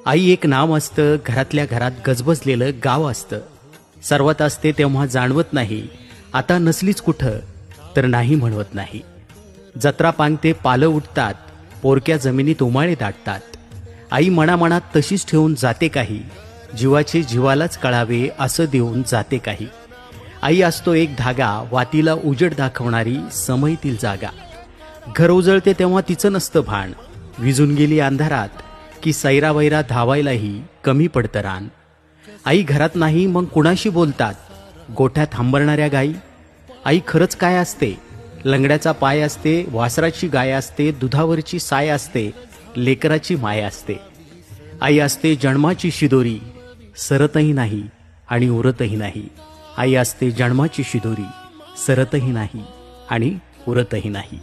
आई एक नाव असतं, घरातल्या घरात गजबजलेलं गाव असतं. सर्वात असते तेव्हा जाणवत नाही, आता नसलीच कुठं तर नाही म्हणवत नाही. जत्रा पांगते, पालं उठतात, पोरक्या जमिनीत उमाळे दाटतात. आई मनामनात तशीच ठेवून जाते काही, जीवाचे जीवालाच कळावे असं देऊन जाते काही. आई असतो एक धागा, वातीला उजेड दाखवणारी समईतील जागा. घर उजळते तेव्हा तिचं नसतं भान, विजून गेली अंधारात की सैरावैरा धावायलाही कमी पडतं रान. आई घरात नाही मग कुणाशी बोलतात, गोठ्यात हंबरणाऱ्या गाई. आई खरंच काय असते, लंगड्याचा पाय असते, वासराची गाय असते, दुधावरची साय असते, लेकराची माय असते. आई असते जन्माची शिदोरी, सरतही नाही आणि उरतही नाही. आई असते जन्माची शिदोरी, सरतही नाही आणि उरतही नाही.